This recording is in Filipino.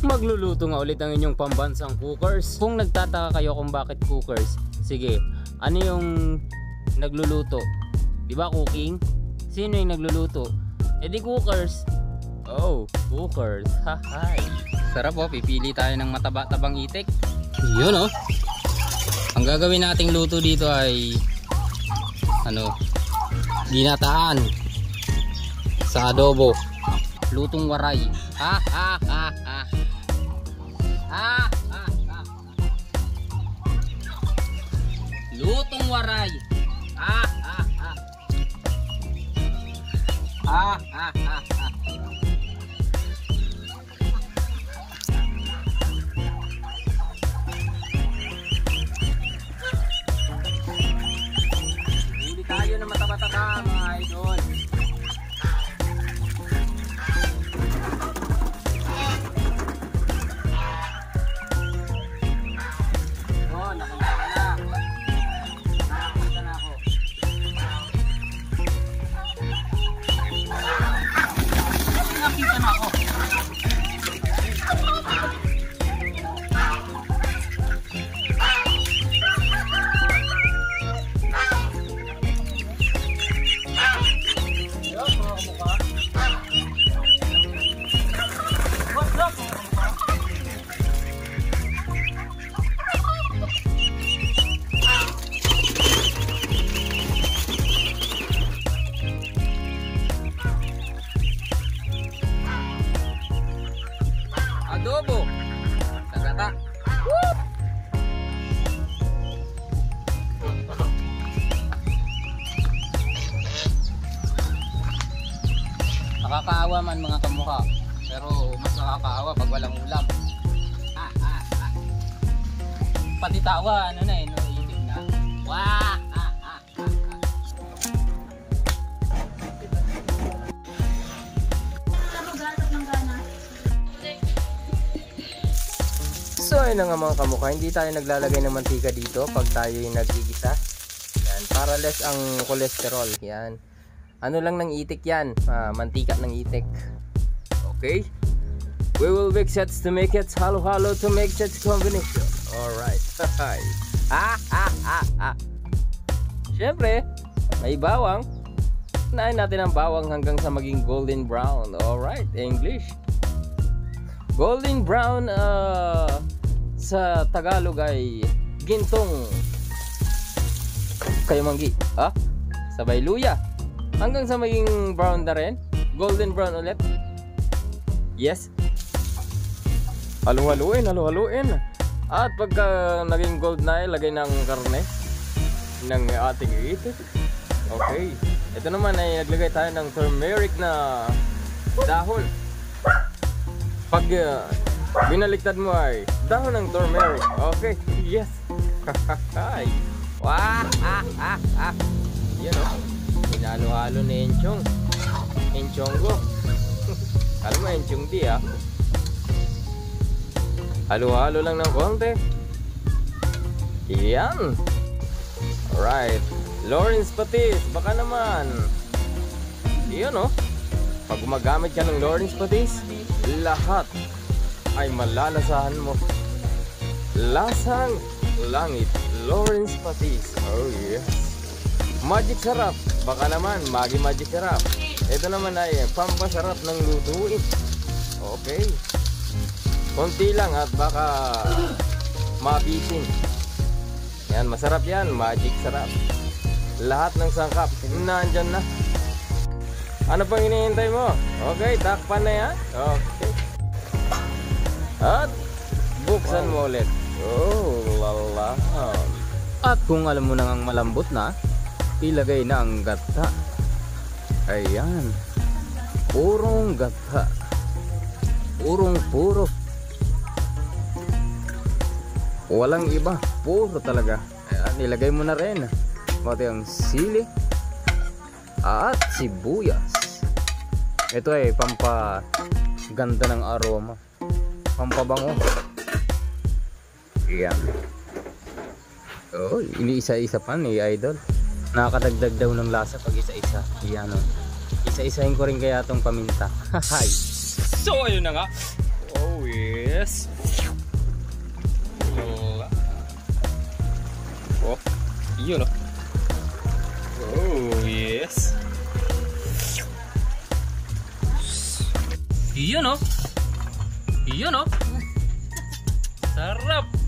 Magluluto nga ulit ang inyong pambansang cookers. Kung nagtataka kayo kung bakit cookers, sige, ano yung nagluluto? Diba cooking? Sino yung nagluluto? Eh di cookers. Oh, cookers. Hahay. Sarap oh, pipili tayo ng mataba-tabang itik. Yun oh. Ang gagawin nating luto dito ay ginataan sa adobo. Lutong waray. Lutong waray. Huli tayo na mataba-taba mga idol. Adobo sagata. Nakakaawa man mga kamukha, pero mas nakakaawa pag walang ulam. Pati tawa itik na. Wah! So ayun na nga mga kamukha, hindi tayo naglalagay ng mantika dito pag tayo yung nagigisa. Yan, para less ang cholesterol. Yan. Ano lang ng itik yan, mantika ng itik. Okay? We will mix it to make it halo-halo to make it combination. Alright. Siyempre, may bawang. Unahin natin ang bawang hanggang sa maging golden brown. Alright, English. Golden brown, sa Tagalog ay gintong kayo manggi. Sabay luya. Hanggang sa maging brown na rin. Golden brown ulit. Yes. Halu-haluin. At pagka naging gold na, ilagay ng karne ng ating itik. Okay. Ito naman ay naglagay tayo ng turmeric na dahon. Pag binaliktad mo ay dahon ng turmeric. Okay. Yes. Wah! Yan o. Hinalo-halo ni Enchong. Enchonggo. Alam mo Enchong di halo-halo lang ng konti. Yan. Alright. Lawrence patis. Baka naman. Yan o. Pag gumagamit ka ng Lawrence patis, lahat ay malalasahan mo. Lasang langit. Lawrence patis. Oh yes. Magic sarap. Baka naman magic sarap. Ito naman ay pampasarap ng lutuin. Okay. Konti lang at baka mabitin. Yan, masarap yan. Magic sarap. Lahat ng sangkap nandyan na. Ano pang hinihintay mo? Okay, takpan na yan. Okay. At buksan mo ulit. Oh, lala. At kung alam mo nang malambot na, ilagay na ang gata. Ayan. Purong gata. Puro. Walang iba. Puro talaga. Ayan, ilagay mo na rin. Pati ang sili. At sibuyas. Ito ay pampaganda ng aroma. Pampabango. Ayan. Oh, iniisa-isa pa ni Idol. Nakakadagdag daw ng lasa pag isa-isa. Ayan o. Isa-isahin ko rin kaya itong paminta. Hi. So ayun na nga. Oh yeah. yes. Oh, yun oh. Oh, yes. Yun oh. Yun oh. Sarap.